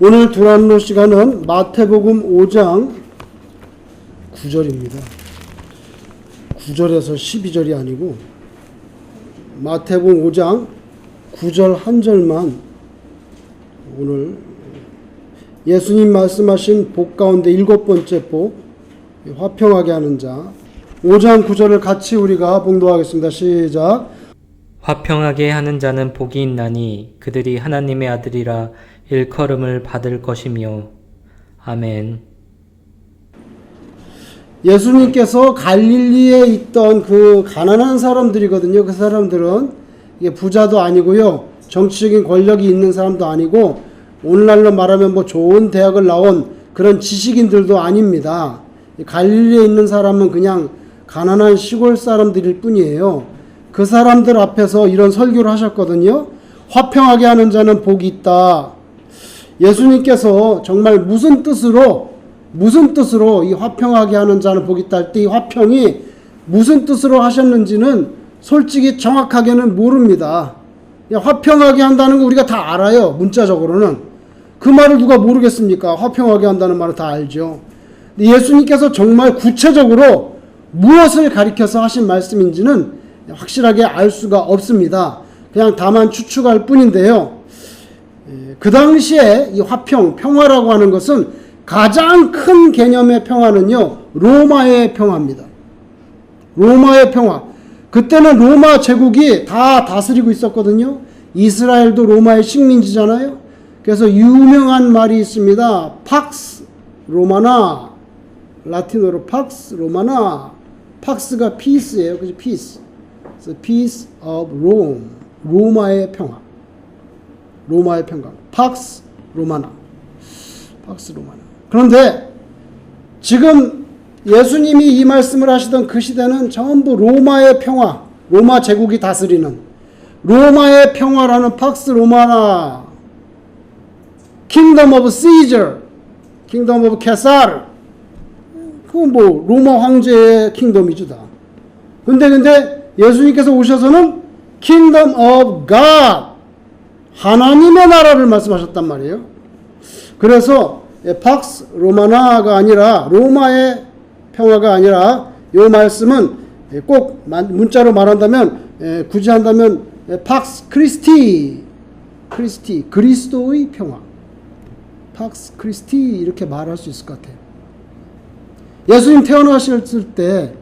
오늘 두란노 시간은 마태복음 5장 9절입니다. 9절에서 12절이 아니고 마태복음 5장 9절 한 절만 오늘 예수님 말씀하신 복 가운데 7번째 복, 화평하게 하는 자, 5장 9절을 같이 우리가 봉독하겠습니다. 시작. 화평하게 하는 자는 복이 있나니 그들이 하나님의 아들이라 일컬음을 받을 것이며. 아멘. 예수님께서 갈릴리에 있던 그 가난한 사람들이거든요. 그 사람들은 이게 부자도 아니고요, 정치적인 권력이 있는 사람도 아니고, 오늘날로 말하면 뭐 좋은 대학을 나온 그런 지식인들도 아닙니다. 갈릴리에 있는 사람은 그냥 가난한 시골 사람들일 뿐이에요. 그 사람들 앞에서 이런 설교를 하셨거든요. 화평하게 하는 자는 복이 있다. 예수님께서 정말 무슨 뜻으로 이 화평하게 하는 자는 복이 있다 할 때 이 화평이 무슨 뜻으로 하셨는지는 솔직히 정확하게는 모릅니다. 화평하게 한다는 거 우리가 다 알아요. 문자적으로는. 그 말을 누가 모르겠습니까? 화평하게 한다는 말을 다 알죠. 근데 예수님께서 정말 구체적으로 무엇을 가리켜서 하신 말씀인지는 확실하게 알 수가 없습니다. 그냥 다만 추측할 뿐인데요. 그 당시에 이 화평, 평화라고 하는 것은 가장 큰 개념의 평화는요, 로마의 평화입니다. 로마의 평화. 그때는 로마 제국이 다 다스리고 있었거든요. 이스라엘도 로마의 식민지잖아요. 그래서 유명한 말이 있습니다. 팍스 로마나, 라틴어로 팍스 로마나, 팍스가 피스예요. 그죠? 피스. 그래서 Peace of Rome. 로마의 평화. 로마의 평화. 팍스 로마나. 팍스 로마나. 그런데 지금 예수님이 이 말씀을 하시던 그 시대는 전부 로마의 평화, 로마 제국이 다스리는 로마의 평화라는 팍스 로마나, 킹덤 오브 시저, 킹덤 오브 케사르, 그건 뭐 로마 황제의 킹덤이죠 다. 근데 예수님께서 오셔서는 킹덤 오브 갓, 하나님의 나라를 말씀하셨단 말이에요. 그래서 팍스 로마나가 아니라, 로마의 평화가 아니라, 이 말씀은 꼭 문자로 말한다면, 굳이 한다면 팍스 크리스티, 그리스도의 평화, 팍스 크리스티 이렇게 말할 수 있을 것 같아요. 예수님 태어나셨을 때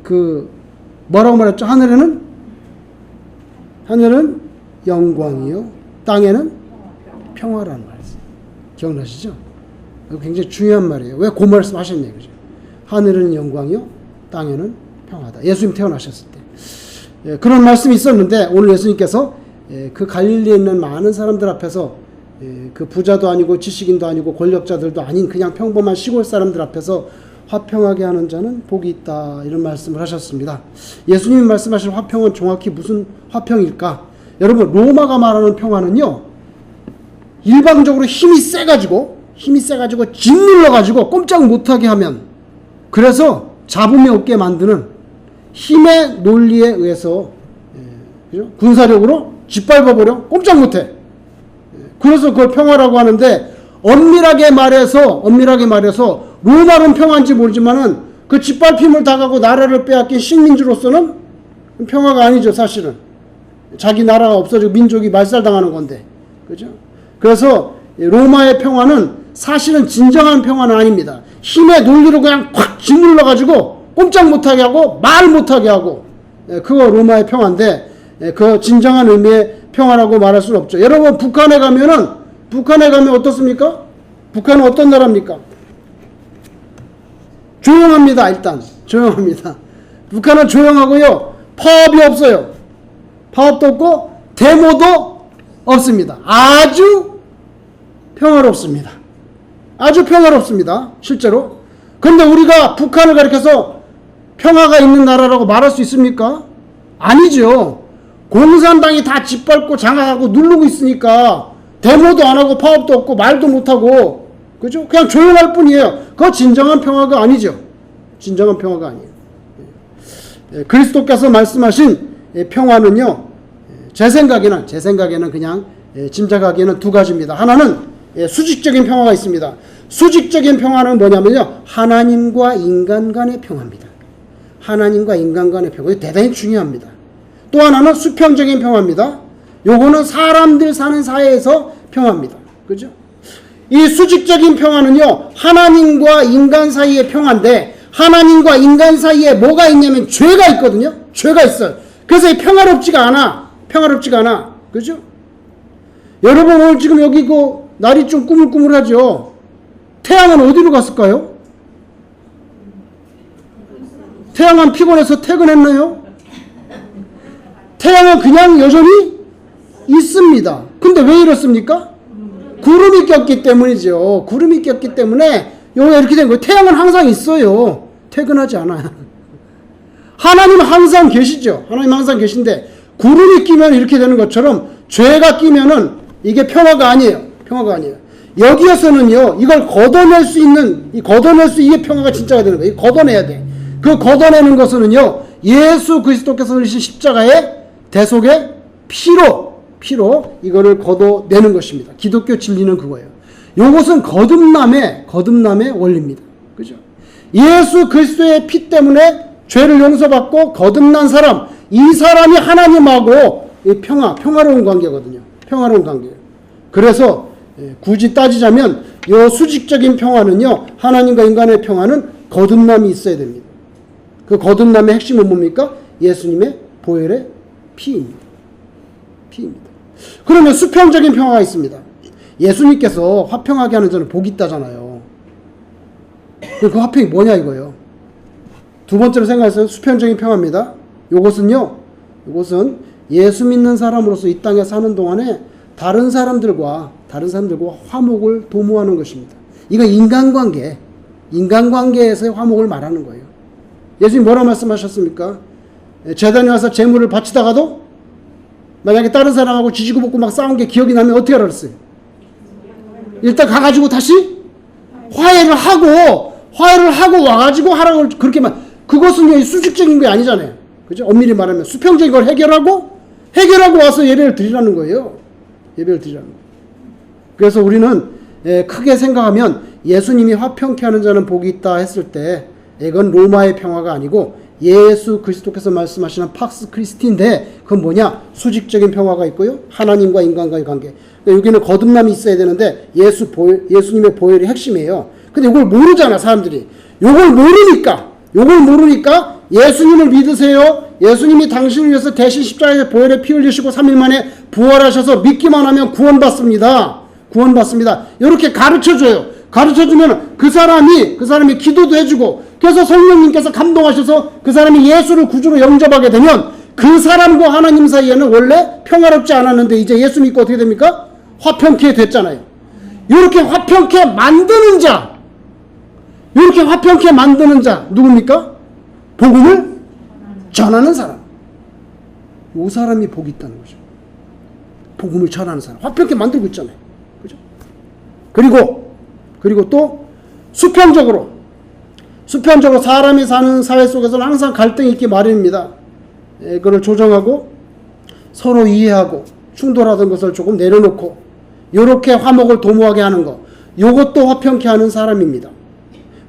그 뭐라고 말했죠? 하늘은 영광이요, 땅에는 평화라는 말이에요. 기억나시죠? 굉장히 중요한 말이에요. 왜 그 말씀 하셨냐 이거죠. 하늘은 영광이요, 땅에는 평화다. 예수님 태어나셨을 때 그런 말씀이 있었는데, 오늘 예수님께서 그 갈릴리에 있는 많은 사람들 앞에서, 그 부자도 아니고 지식인도 아니고 권력자들도 아닌 그냥 평범한 시골 사람들 앞에서 화평하게 하는 자는 복이 있다, 이런 말씀을 하셨습니다. 예수님이 말씀하신 화평은 정확히 무슨 화평일까? 여러분, 로마가 말하는 평화는요, 일방적으로 힘이 세가지고 짓눌러가지고 꼼짝 못하게 하면, 그래서 잡음이 없게 만드는 힘의 논리에 의해서, 그죠? 군사력으로 짓밟아버려 꼼짝 못해. 그래서 그걸 평화라고 하는데, 엄밀하게 말해서 로마는 평화인지 모르지만은 그 짓밟힘을 당하고 나라를 빼앗긴 식민지로서는 평화가 아니죠, 사실은. 자기 나라가 없어지고 민족이 말살당하는 건데, 그죠? 그래서 로마의 평화는 사실은 진정한 평화는 아닙니다. 힘의 논리로 그냥 콱 짓눌러가지고 꼼짝 못하게 하고 말 못하게 하고, 그거 로마의 평화인데, 그 진정한 의미의 평화라고 말할 수는 없죠. 여러분, 북한에 가면 어떻습니까? 북한은 어떤 나라입니까? 조용합니다. 일단 조용합니다. 북한은 조용하고요, 파업이 없어요. 파업도 없고 데모도 없습니다. 아주 평화롭습니다. 실제로. 그런데 우리가 북한을 가리켜서 평화가 있는 나라라고 말할 수 있습니까? 아니죠. 공산당이 다 짓밟고 장악하고 누르고 있으니까 데모도 안 하고 파업도 없고 말도 못 하고, 그죠? 그냥 조용할 뿐이에요. 그거 진정한 평화가 아니죠. 진정한 평화가 아니에요. 그리스도께서 말씀하신 평화는요, 제 생각에는 그냥 짐작하기에는 두 가지입니다. 하나는 수직적인 평화가 있습니다. 수직적인 평화는 뭐냐면요, 하나님과 인간 간의 평화입니다. 하나님과 인간 간의 평화. 이거 대단히 중요합니다. 또 하나는 수평적인 평화입니다. 요거는 사람들 사는 사회에서 평화입니다. 그죠? 이 수직적인 평화는요, 하나님과 인간 사이의 평화인데, 하나님과 인간 사이에 뭐가 있냐면 죄가 있거든요. 죄가 있어요. 그래서 이 평화롭지가 않아. 평화롭지가 않아. 그죠? 여러분, 오늘 지금 여기 그 날이 좀 꾸물꾸물하죠? 태양은 어디로 갔을까요? 태양은 피곤해서 퇴근했나요? 태양은 그냥 여전히 있습니다. 근데 왜 이렇습니까? 구름이 꼈기 때문이죠. 구름이 꼈기 때문에 여기가 이렇게 된 거예요. 태양은 항상 있어요. 퇴근하지 않아요. 하나님은 항상 계시죠. 하나님 항상 계신데 구름이 끼면 이렇게 되는 것처럼 죄가 끼면은 이게 평화가 아니에요. 평화가 아니에요. 여기에서는요, 이걸 걷어낼 수 있는, 이게 평화가 진짜가 되는 거예요. 걷어내야 돼. 그 걷어내는 것은요, 예수 그리스도께서 흘리신 십자가의 대속의 피로 이거를 걷어내는 것입니다. 기독교 진리는 그거예요. 요것은 거듭남의 원리입니다. 그죠? 예수 그리스도의 피 때문에 죄를 용서받고 거듭난 사람, 이 사람이 하나님하고 평화로운 관계거든요. 평화로운 관계예요. 그래서 굳이 따지자면 요 수직적인 평화는요, 하나님과 인간의 평화는 거듭남이 있어야 됩니다. 그 거듭남의 핵심은 뭡니까? 예수님의 보혈의 피입니다. 그러면 수평적인 평화가 있습니다. 예수님께서 화평하게 하는 자는 복이 있다잖아요. 그 화평이 뭐냐 이거예요. 두 번째로 생각했어요. 수평적인 평화입니다. 요것은 예수 믿는 사람으로서 이 땅에 사는 동안에 다른 사람들과 화목을 도모하는 것입니다. 이건 인간관계에서의 화목을 말하는 거예요. 예수님 뭐라 말씀하셨습니까? 제단에 와서 제물을 바치다가도 만약에 다른 사람하고 지지고 볶고 막 싸운 게 기억이 나면 어떻게 하라 그랬어요? 일단 가가지고 다시 화해를 하고 와가지고 하라고 그렇게 그것은 수직적인 게 아니잖아요. 그죠? 엄밀히 말하면 수평적인 걸 해결하고 와서 예배를 드리라는 거예요. 예배를 드리라는 거예요. 그래서 우리는 크게 생각하면 예수님이 화평케 하는 자는 복이 있다 했을 때 이건 로마의 평화가 아니고 예수 그리스도께서 말씀하시는 팍스 크리스티인데 그건 뭐냐? 수직적인 평화가 있고요. 하나님과 인간과의 관계. 여기는 거듭남이 있어야 되는데 예수님의 보혈이 핵심이에요. 근데 이걸 모르잖아, 사람들이. 이걸 모르니까 예수님을 믿으세요. 예수님이 당신을 위해서 대신 십자가에서 보혈의 피 흘리시고 3일 만에 부활하셔서 믿기만 하면 구원받습니다. 이렇게 가르쳐줘요. 가르쳐주면 그 사람이 기도도 해주고, 그래서 성령님께서 감동하셔서 그 사람이 예수를 구주로 영접하게 되면 그 사람과 하나님 사이에는 원래 평화롭지 않았는데 이제 예수 믿고 어떻게 됩니까? 화평케 됐잖아요. 이렇게 화평케 만드는 자 누굽니까? 복음을 전하는 사람. 이 사람이 복이 있다는 거죠. 복음을 전하는 사람. 화평케 만들고 있잖아요. 그죠? 그리고 또 수평적으로 사람이 사는 사회 속에서는 항상 갈등이 있기 마련입니다. 그걸 조정하고 서로 이해하고 충돌하던 것을 조금 내려놓고 이렇게 화목을 도모하게 하는 것, 이것도 화평케 하는 사람입니다.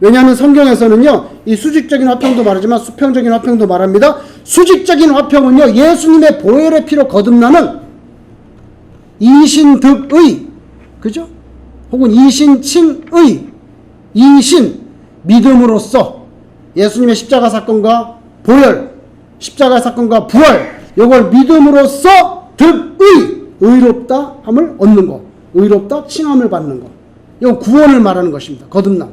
왜냐하면 성경에서는요, 이 수직적인 화평도 말하지만 수평적인 화평도 말합니다. 수직적인 화평은요, 예수님의 보혈의 피로 거듭나는 이신득의, 그죠? 혹은 이신칭의, 믿음으로써 예수님의 십자가 사건과 부활, 이걸 믿음으로써 의롭다 함을 얻는 것, 의롭다 칭함을 받는 것, 이거 구원을 말하는 것입니다. 거듭남,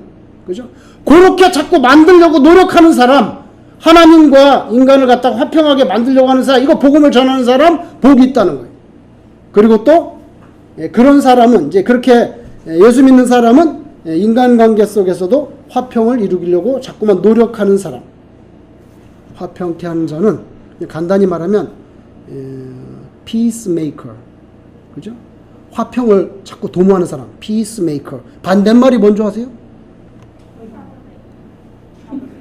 그죠? 그렇게 자꾸 만들려고 노력하는 사람, 하나님과 인간을 갖다가 화평하게 만들려고 하는 사람, 이거 복음을 전하는 사람 복이 있다는 거예요. 그리고 또 그런 사람은 이제 그렇게 예수 믿는 사람은 인간관계 속에서도 화평을 이루려고 자꾸만 노력하는 사람, 화평케 하는 자는 간단히 말하면 peacemaker, 그죠? 화평을 자꾸 도모하는 사람, peacemaker. 반대말이 뭔지 아세요?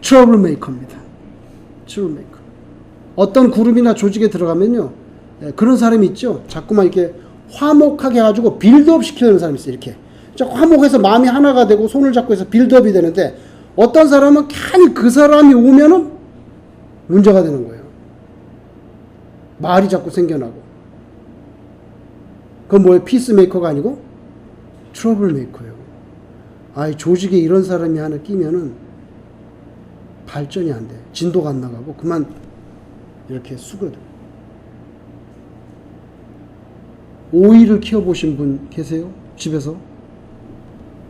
troublemaker입니다. troublemaker. 어떤 그룹이나 조직에 들어가면요, 그런 사람이 있죠. 자꾸만 이렇게 화목하게 해가지고 빌드업 시키는 사람이 있어요. 이렇게 화목해서 마음이 하나가 되고 손을 잡고 해서 빌드업이 되는데 어떤 사람은 괜히 그 사람이 오면은 문제가 되는 거예요. 말이 자꾸 생겨나고. 그건 뭐예요? 피스메이커가 아니고 트러블 메이커예요. 조직에 이런 사람이 하나 끼면은 발전이 안 돼. 진도가 안 나가고 그만 이렇게 수거든. 오이를 키워보신 분 계세요? 집에서?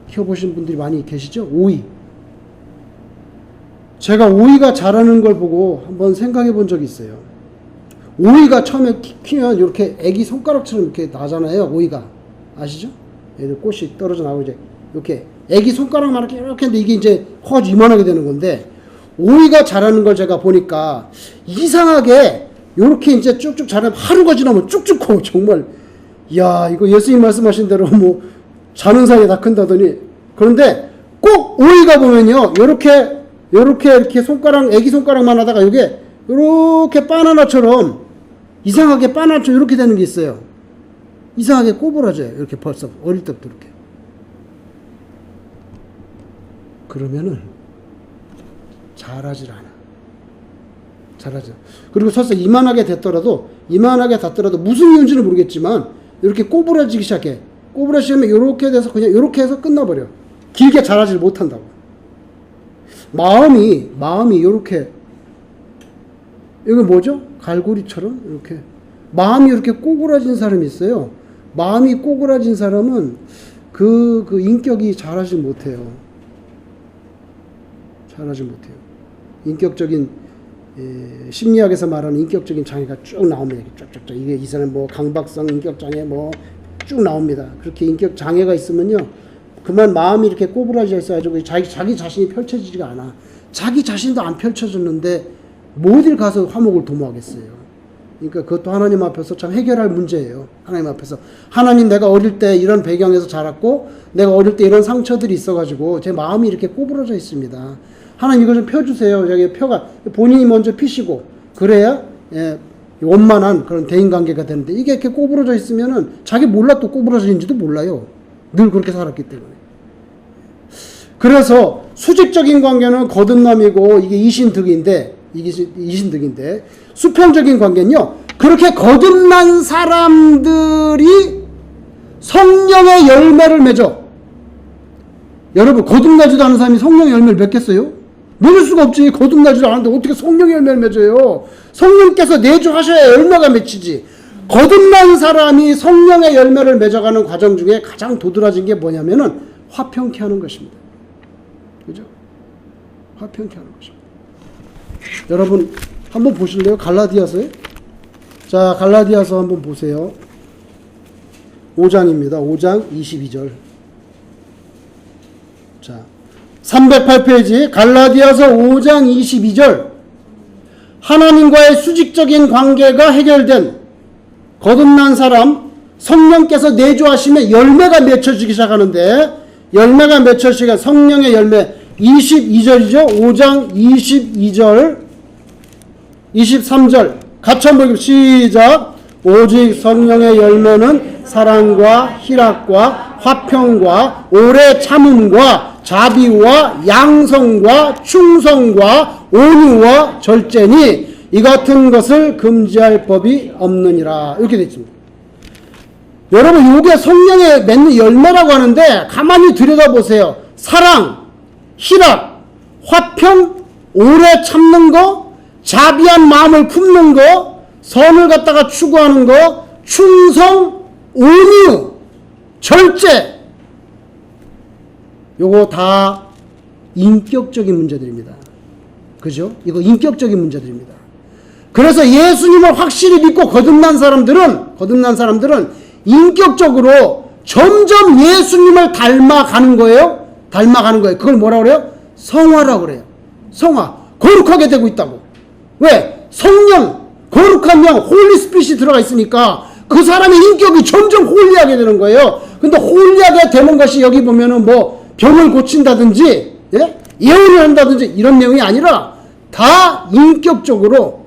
키워보신 분들이 많이 계시죠? 오이. 제가 오이가 자라는 걸 보고 한번 생각해 본 적이 있어요. 오이가 처음에 키면 이렇게 애기 손가락처럼 이렇게 나잖아요. 오이가. 아시죠? 얘들 꽃이 떨어져 나오고 이제 이렇게 애기 손가락만하게 이렇게 했는데 이게 이제 커가지고 이만하게 되는 건데 오이가 자라는 걸 제가 보니까 이상하게 이렇게 이제 쭉쭉 자라면 하루가 지나면 쭉쭉 커. 정말 야 이거 예수님 말씀하신 대로 뭐 자는 사이에 다 큰다더니 그런데 꼭 오이가 보면요 이렇게 손가락 애기 손가락만 하다가 이게 이렇게 바나나처럼 이상하게 바나나처럼 이렇게 되는 게 있어요. 이상하게 꼬부라져요. 이렇게 벌써 어릴 때부터 이렇게. 그러면은 자라질 않아. 자라지. 그리고 설사 이만하게 됐더라도 무슨 이유인지는 모르겠지만 이렇게 꼬부라지기 시작해. 꼬부라지면 이렇게 돼서 그냥 이렇게 해서 끝나버려. 길게 자라질 못한다고. 마음이 이렇게 이거 뭐죠? 갈고리처럼 이렇게 마음이 이렇게 꼬부라진 사람이 있어요. 마음이 꼬부라진 사람은 그 인격이 자라지 못해요. 자라지 못해요. 인격적인 심리학에서 말하는 인격적인 장애가 쭉 나옵니다. 쫙쫙쫙 이게 이 사람 뭐 강박성 인격 장애 뭐 쭉 나옵니다. 그렇게 인격 장애가 있으면요, 그만 마음이 이렇게 꼬부라져 있어가지고 자기 자신이 펼쳐지지가 않아. 자기 자신도 안 펼쳐졌는데 뭐 어딜 가서 화목을 도모하겠어요. 그러니까 그것도 하나님 앞에서 참 해결할 문제예요. 하나님 앞에서 하나님, 내가 어릴 때 이런 배경에서 자랐고 내가 어릴 때 이런 상처들이 있어가지고 제 마음이 이렇게 꼬부라져 있습니다. 하나님 이거 좀 펴주세요. 저기 펴가 본인이 먼저 피시고 그래야 원만한 그런 대인관계가 되는데 이게 이렇게 꼬부러져 있으면은 자기 몰라 또 꼬부러진지도 몰라요. 늘 그렇게 살았기 때문에. 그래서 수직적인 관계는 거듭남이고 이게 이신득인데 수평적인 관계는요, 그렇게 거듭난 사람들이 성령의 열매를 맺어. 여러분, 거듭나지도 않은 사람이 성령의 열매를 맺겠어요? 맺을 수가 없지. 거듭나지도 않았는데 어떻게 성령의 열매를 맺어요? 성령께서 내주하셔야 열매가 맺히지. 거듭난 사람이 성령의 열매를 맺어가는 과정 중에 가장 도드라진 게 뭐냐면은 화평케 하는 것입니다. 그죠? 화평케 하는 것입니다. 여러분 한번 보실래요? 갈라디아서에? 자, 갈라디아서 한번 보세요. 5장입니다. 5장 22절. 자, 308페이지 갈라디아서 5장 22절. 하나님과의 수직적인 관계가 해결된 거듭난 사람, 성령께서 내주하시면 열매가 맺혀지기 시작하는데, 열매가 맺혀지기 성령의 열매 22절이죠. 5장 22절 23절 같이 한번 읽읍시다. 시작. 오직 성령의 열매는 사랑과 희락과 화평과 오래 참음과 자비와 양성과 충성과 온유와 절제니 이 같은 것을 금지할 법이 없느니라. 이렇게 되어 있습니다. 여러분, 이게 성령의 맺는 열매라고 하는데 가만히 들여다보세요. 사랑, 희락, 화평, 오래 참는 거, 자비한 마음을 품는 거, 선을 갖다가 추구하는 거, 충성, 온유, 절제. 요거 다 인격적인 문제들입니다. 그죠? 이거 인격적인 문제들입니다. 그래서 예수님을 확실히 믿고 거듭난 사람들은 인격적으로 점점 예수님을 닮아가는 거예요. 그걸 뭐라고 그래요? 성화라고 그래요. 성화. 거룩하게 되고 있다고. 왜? 성령, 거룩한 영, 홀리 스피릿이 들어가 있으니까 그 사람의 인격이 점점 홀리하게 되는 거예요. 근데 홀리하게 되는 것이 여기 보면은 뭐 병을 고친다든지, 예언을 한다든지 이런 내용이 아니라 다 인격적으로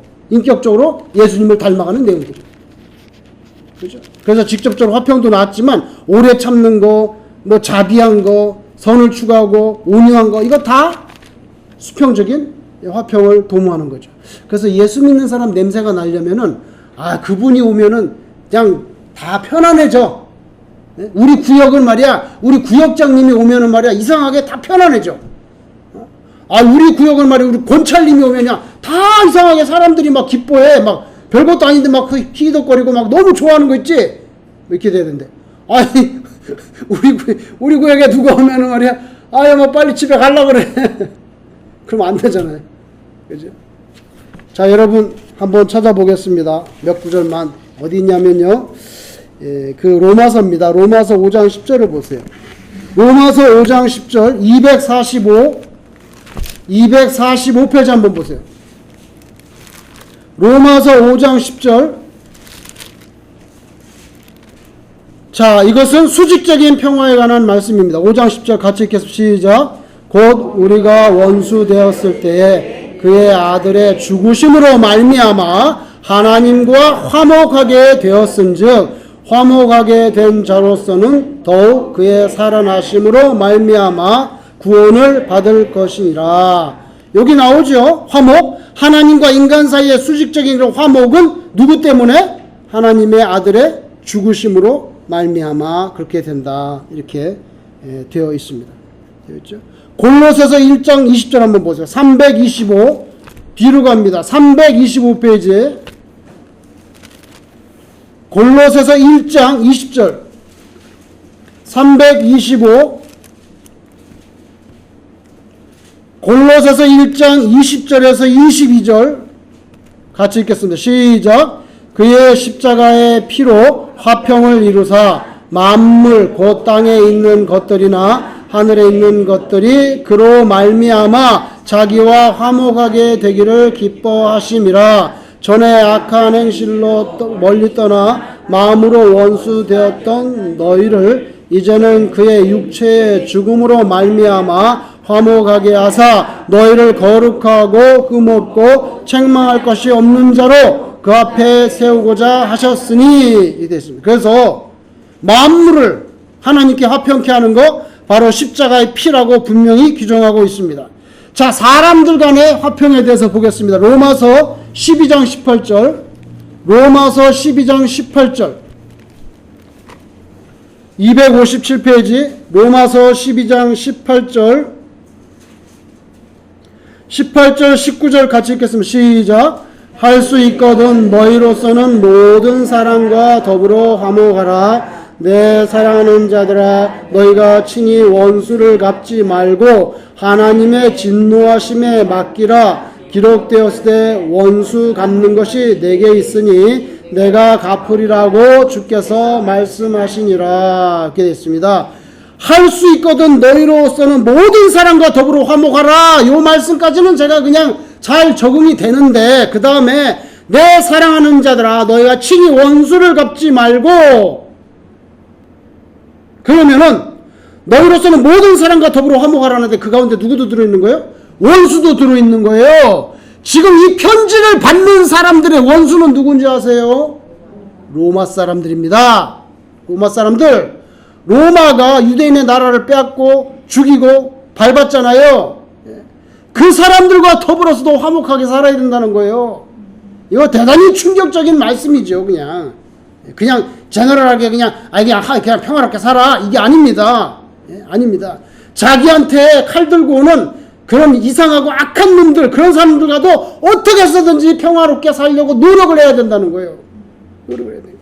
예수님을 닮아가는 내용들이에요. 그죠? 그래서 직접적으로 화평도 나왔지만 오래 참는 거, 뭐 자비한 거, 선을 추구하고 온유한 거, 이거 다 수평적인 화평을 도모하는 거죠. 그래서 예수 믿는 사람 냄새가 나려면은, 그분이 오면은 그냥 다 편안해져. 우리 구역은 말이야, 우리 구역장님이 오면은 말이야, 이상하게 다 편안해져. 우리 구역은 말이야, 우리 권찰님이 오면야, 다 이상하게 사람들이 막 기뻐해. 막 별것도 아닌데 막 희덕거리고 막 너무 좋아하는 거 있지? 이렇게 돼야 된대. 아니, 우리 구역에 누가 오면은 말이야, 뭐 빨리 집에 가려고 그래. 그럼 안 되잖아요. 그죠? 자, 여러분, 한번 찾아보겠습니다. 몇 구절만. 어디 있냐면요. 그 로마서입니다. 로마서 5장 10절을 보세요. 로마서 5장 10절, 245페이지 한번 보세요. 로마서 5장 10절. 자, 이것은 수직적인 평화에 관한 말씀입니다. 5장 10절 같이 읽겠습니다. 시작. 곧 우리가 원수 되었을 때에 그의 아들의 죽으심으로 말미암아 하나님과 화목하게 되었은즉 화목하게 된 자로서는 더욱 그의 살아나심으로 말미암아 구원을 받을 것이니라. 여기 나오죠. 화목. 하나님과 인간 사이의 수직적인 화목은 누구 때문에? 하나님의 아들의 죽으심으로 말미암아 그렇게 된다. 이렇게 되어 있습니다. 되었죠? 골로새서 1장 20절 한번 보세요. 325 뒤로 갑니다. 325페이지에 골로새서 1장 20절 325 골로새서 1장 20절에서 22절 같이 읽겠습니다. 시작. 그의 십자가의 피로 화평을 이루사 만물 곧 땅에 있는 것들이나 하늘에 있는 것들이 그로 말미암아 자기와 화목하게 되기를 기뻐하심이라. 전에 악한 행실로 멀리 떠나 마음으로 원수 되었던 너희를 이제는 그의 육체의 죽음으로 말미암아 화목하게 하사 너희를 거룩하고 흠없고 책망할 것이 없는 자로 그 앞에 세우고자 하셨으니 이렇게 됐습니다. 그래서 만물을 하나님께 화평케 하는 거 바로 십자가의 피라고 분명히 규정하고 있습니다. 자, 사람들 간의 화평에 대해서 보겠습니다. 로마서 12장 18절 로마서 12장 18절 257페이지 로마서 12장 18절 19절 같이 읽겠습니다. 시작. 할 수 있거든 너희로서는 모든 사람과 더불어 화목하라. 내 사랑하는 자들아 너희가 친히 원수를 갚지 말고 하나님의 진노하심에 맡기라. 기록되었을 때 원수 갚는 것이 내게 있으니 내가 갚으리라고 주께서 말씀하시니라. 이렇게 됐습니다. 할 수 있거든 너희로서는 모든 사람과 더불어 화목하라. 이 말씀까지는 제가 그냥 잘 적응이 되는데 그 다음에 내 사랑하는 자들아 너희가 친히 원수를 갚지 말고 그러면은 너희로서는 모든 사람과 더불어 화목하라는데 그 가운데 누구도 들어있는 거예요? 원수도 들어있는 거예요. 지금 이 편지를 받는 사람들의 원수는 누군지 아세요? 로마 사람들입니다. 로마 사람들. 로마가 유대인의 나라를 빼앗고 죽이고 밟았잖아요. 그 사람들과 더불어서도 화목하게 살아야 된다는 거예요. 이거 대단히 충격적인 말씀이죠. 그냥 제너럴하게 그냥 평화롭게 살아 이게 아닙니다. 아닙니다. 자기한테 칼 들고 오는 그런 이상하고 악한 놈들 그런 사람들과도 어떻게 해서든지 평화롭게 살려고 노력을 해야 된다는 거예요. 노력을 해야 돼요.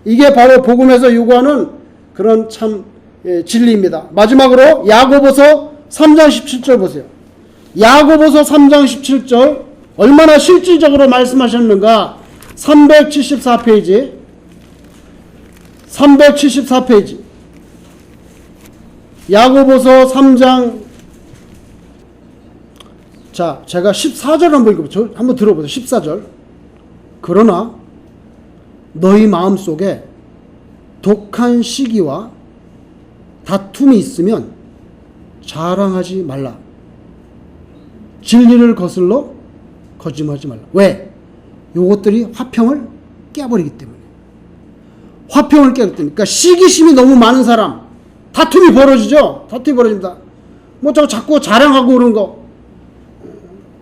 이게 바로 복음에서 요구하는 그런 참 진리입니다. 마지막으로 야고보서 3장 17절 보세요. 야고보서 3장 17절 얼마나 실질적으로 말씀하셨는가. 374페이지 야고보서 3장 자 제가 14절 한번 읽어보죠. 한번 들어보세요. 14절 그러나 너희 마음속에 독한 시기와 다툼이 있으면 자랑하지 말라. 진리를 거슬러 거짓말하지 말라. 왜? 요것들이 화평을 깨버리기 때문에. 화평을 깨기 때문에. 그러니까 시기심이 너무 많은 사람, 다툼이 벌어지죠. 다툼이 벌어집니다. 뭐 자꾸 자랑하고 그런 거,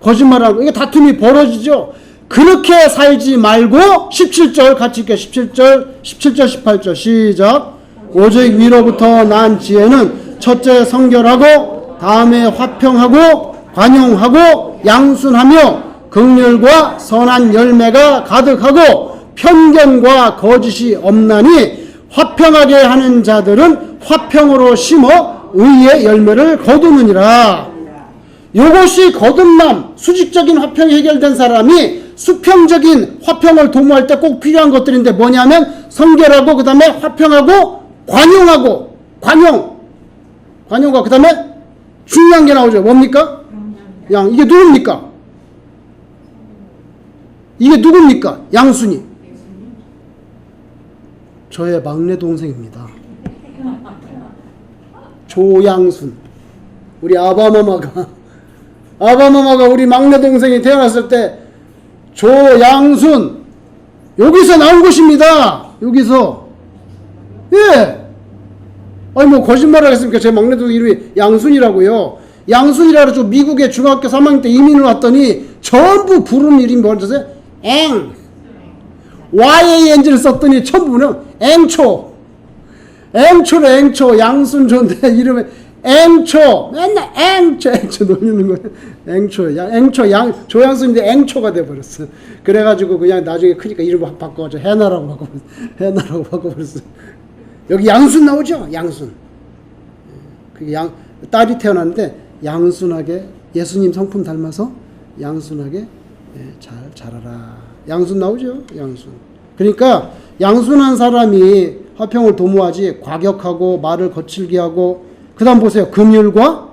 거짓말하고, 이게 다툼이 벌어지죠. 그렇게 살지 말고 17절 같이 읽게. 17절 18절 시작. 오직 위로부터 난 지혜는 첫째 성결하고 다음에 화평하고 관용하고 양순하며 긍휼과 선한 열매가 가득하고 편견과 거짓이 없나니 화평하게 하는 자들은 화평으로 심어 의의 열매를 거두느니라. 이것이 거듭남, 수직적인 화평이 해결된 사람이 수평적인 화평을 도모할 때 꼭 필요한 것들인데 뭐냐면 성결하고 그 다음에 화평하고 관용하고 관용과 그 다음에 중요한 게 나오죠. 뭡니까? 이게 누굽니까? 이게 누굽니까? 양순이. 저의 막내 동생입니다. 조양순. 우리 아바마마가 우리 막내 동생이 태어났을 때 조양순 여기서 나온 것입니다. 여기서. 예. 아니 뭐 거짓말 하겠습니까? 제 막내 동생 이름이 양순이라고요. 양순이라 그러죠. 미국에 중학교 3학년 때 이민을 왔더니 전부 부르는 이름이 뭐라고 하세요? YANG를 썼더니 전부는 앵초로 양순 좋은데 이름에 앵초 맨날 앵초 놀리는 거예요. 조양순인데 앵초가 돼버렸어. 그래가지고 그냥 나중에 크니까 이름을 바꿔가지고 해나라고 바꿔버렸어. 여기 양순 나오죠? 양순. 그게 딸이 태어났는데 양순하게 예수님 성품 닮아서 양순하게 잘 자라라. 양순 나오죠? 양순. 그러니까 양순한 사람이 화평을 도모하지 과격하고 말을 거칠게 하고 그 다음 보세요. 긍휼과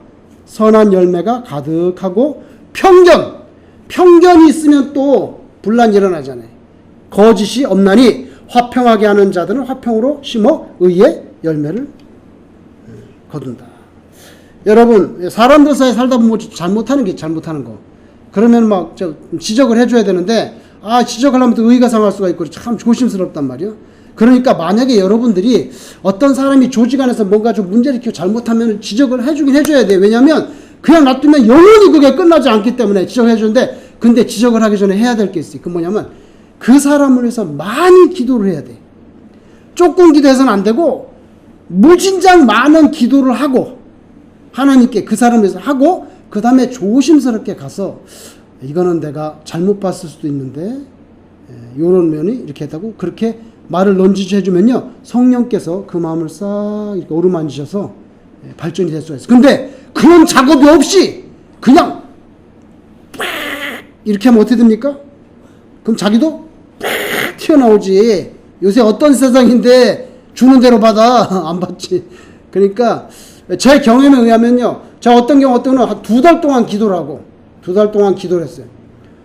선한 열매가 가득하고 편견이 있으면 또 분란이 일어나잖아요. 거짓이 없나니 화평하게 하는 자들은 화평으로 심어 의의 열매를 거둔다. 여러분 사람들 사이에 살다 보면 잘못하는 거 그러면 막 지적을 해줘야 되는데 지적하려면 또 의의가 상할 수가 있고 참 조심스럽단 말이에요. 그러니까 만약에 여러분들이 어떤 사람이 조직 안에서 뭔가 좀 문제를 일으키고 잘못하면 지적을 해주긴 해줘야 돼요. 왜냐하면 그냥 놔두면 영원히 그게 끝나지 않기 때문에 지적을 해주는데, 근데 지적을 하기 전에 해야 될 게 있어요. 그 뭐냐면 그 사람을 위해서 많이 기도를 해야 돼. 조금 기도해서는 안 되고 무진장 많은 기도를 하고 하나님께 그 사람을 위해서 하고 그 다음에 조심스럽게 가서 이거는 내가 잘못 봤을 수도 있는데 이런 면이 이렇게 했다고 그렇게 말을 넌지시 해주면요 성령께서 그 마음을 싹 이렇게 어루만지셔서 발전이 될 수가 있어요. 근데 그런 작업이 없이 그냥 이렇게 하면 어떻게 됩니까? 그럼 자기도 튀어나오지. 요새 어떤 세상인데 주는 대로 받아. 안 받지. 그러니까 제 경험에 의하면요, 제가 어떤 경우 한 2달 동안 기도를 하고 2달 동안 기도를 했어요.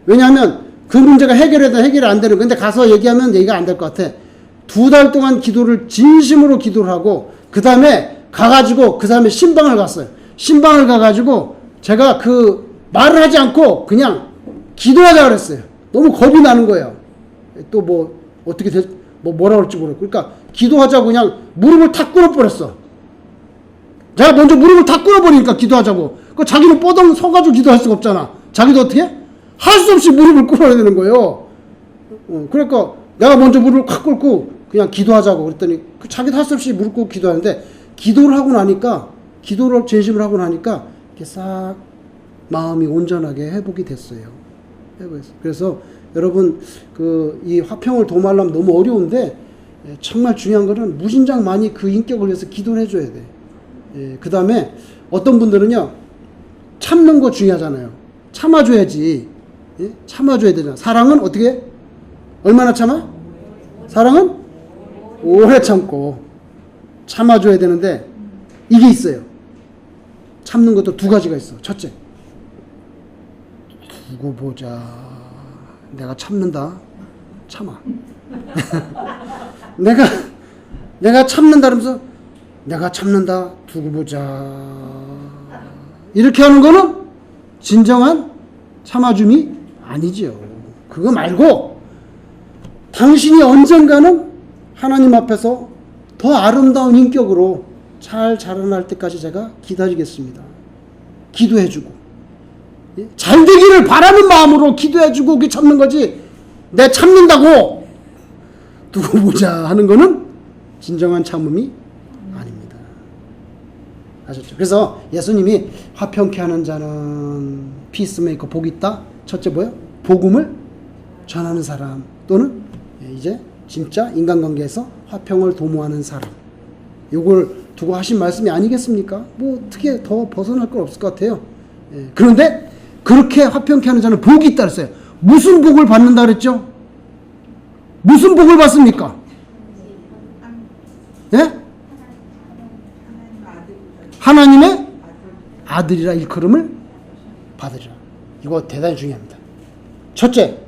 왜냐하면 그 문제가 해결이 안 되는, 근데 가서 얘기하면 얘기가 안 될 것 같아. 2달 동안 기도를 진심으로 기도를 하고 그 다음에 가가지고 그 사람의 신방을 갔어요. 신방을 가가지고 제가 그 말을 하지 않고 그냥 기도하자 그랬어요. 너무 겁이 나는 거예요. 또 뭐 어떻게 뭐라 그럴지 모르겠고, 그러니까 기도하자고 그냥 무릎을 탁 꿇어버렸어. 제가 먼저 무릎을 탁 꿇어버리니까 기도하자고. 그 자기는 뻗어 서가지고 기도할 수가 없잖아. 자기도 어떻게 할 수 없이 무릎을 꿇어야 되는 거예요. 그러니까 내가 먼저 무릎을 탁 꿇고 그냥 기도하자고 그랬더니 자기도 할 수 없이 무릎 꿇고 기도하는데, 기도를 하고 나니까, 기도를 진심을 하고 나니까 이렇게 싹 마음이 온전하게 회복이 됐어요. 그래서 여러분 이 화평을 도모하려면 너무 어려운데 정말 중요한 거는 무진장 많이 그 인격을 위해서 기도를 해줘야 돼. 그 다음에 어떤 분들은요 참는 거 중요하잖아요. 참아줘야지. 참아줘야 되잖아. 사랑은 어떻게? 얼마나 참아? 사랑은 오래 참고 참아줘야 되는데 이게 있어요. 참는 것도 2가지가 있어. 첫째, 두고 보자. 내가 참는다. 참아. 내가 참는다 그러면서 내가 참는다. 두고 보자. 이렇게 하는 거는 진정한 참아줌이 아니죠. 그거 말고 당신이 언젠가는 하나님 앞에서 더 아름다운 인격으로 잘 자라날 때까지 제가 기다리겠습니다. 기도해주고, 예? 잘 되기를 바라는 마음으로 기도해주고 그게 참는 거지, 내 참는다고 두고 보자 하는 거는 진정한 참음이 아닙니다. 아셨죠? 그래서 예수님이 화평케 하는 자는 피스메이커, 복이 있다. 첫째 뭐예요? 복음을 전하는 사람, 또는 이제 진짜 인간관계에서 화평을 도모하는 사람. 요걸 두고 하신 말씀이 아니겠습니까? 뭐 어떻게 더 벗어날 건 없을 것 같아요. 예. 그런데 그렇게 화평케 하는 자는 복이 있다 그랬어요. 무슨 복을 받는다 그랬죠? 무슨 복을 받습니까? 예? 하나님의 아들이라 일컬음을 받으리라. 이거 대단히 중요합니다. 첫째,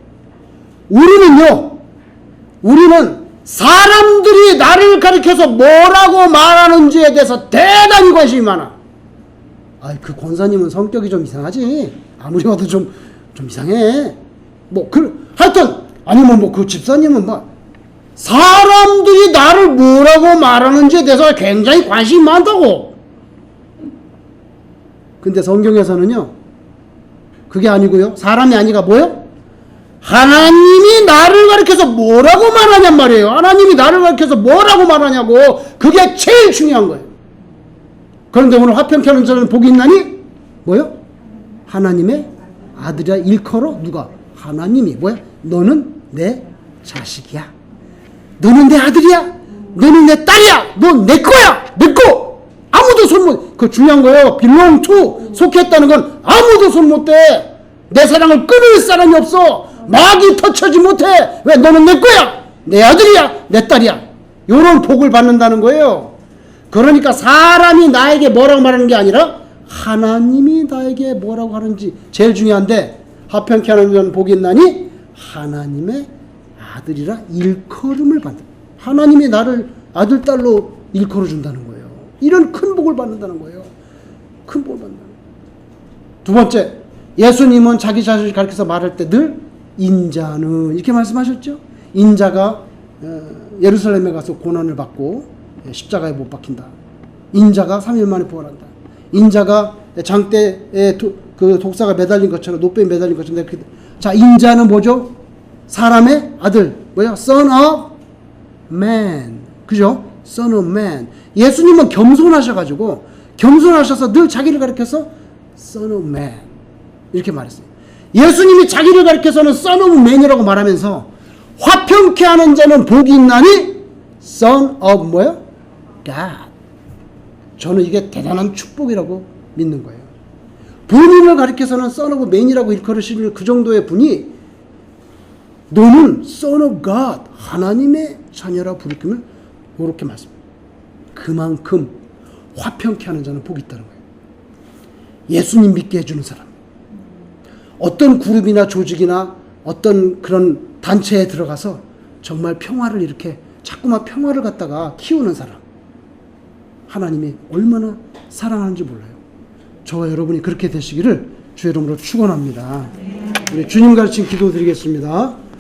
우리는 사람들이 나를 가리켜서 뭐라고 말하는지에 대해서 대단히 관심이 많아. 그 권사님은 성격이 좀 이상하지. 아무리 봐도 좀 이상해. 하여튼, 아니면 그 집사님은 사람들이 나를 뭐라고 말하는지에 대해서 굉장히 관심이 많다고. 근데 성경에서는요, 그게 아니고요. 사람이 아니가 뭐요? 하나님이 나를 가리켜서 뭐라고 말하냔 말이에요. 하나님이 나를 가리켜서 뭐라고 말하냐고. 그게 제일 중요한 거예요. 그런데 오늘 화평케 하는 자는 복이 있나니? 뭐요? 하나님의 아들이라 일컬어. 누가? 하나님이 뭐야? 너는 내 자식이야. 너는 내 아들이야. 너는 내 딸이야. 넌 내 거야. 내 거. 아무도 손 못. 그 중요한 거예요. belong to. 속했다는 건 아무도 손 못 대. 내 사랑을 끊을 사람이 없어. 막이 터치하지 못해. 왜? 너는 내 거야. 내 아들이야. 내 딸이야. 요런 복을 받는다는 거예요. 그러니까 사람이 나에게 뭐라고 말하는 게 아니라 하나님이 나에게 뭐라고 하는지 제일 중요한데, 화평케 하는 자는 복이 있나니 하나님의 아들이라 일컬음을 받는. 하나님이 나를 아들, 딸로 일컬어 준다는 거예요. 이런 큰 복을 받는다는 거예요. 큰 복을 받는다는 거예요. 두 번째, 예수님은 자기 자신을 가리켜서 말할 때 늘 인자는 이렇게 말씀하셨죠. 인자가 예루살렘에 가서 고난을 받고 십자가에 못 박힌다. 인자가 3일 만에 부활한다. 인자가 장대에 그 독사가 매달린 것처럼, 노뱀이 매달린 것처럼. 자, 인자는 뭐죠? 사람의 아들. 뭐야? Son of Man. 그죠? Son of Man. 예수님은 겸손하셔가지고, 겸손하셔서 늘 자기를 가리켜서 Son of Man. 이렇게 말했어요. 예수님이 자기를 가리켜서는 Son of Man이라고 말하면서 화평케 하는 자는 복이 있나니 Son of 뭐요? God. 저는 이게 대단한 축복이라고 믿는 거예요. 본인을 가리켜서는 Son of Man이라고 일컬으시는 그 정도의 분이 너는 Son of God, 하나님의 자녀라 부르심을 이렇게 말씀합니다. 그만큼 화평케 하는 자는 복이 있다는 거예요. 예수님 믿게 해주는 사람. 어떤 그룹이나 조직이나 어떤 그런 단체에 들어가서 정말 평화를 이렇게 자꾸만 평화를 갖다가 키우는 사람. 하나님이 얼마나 사랑하는지 몰라요. 저와 여러분이 그렇게 되시기를 주의 이름으로 축원합니다. 우리 주님 가르친 기도 드리겠습니다.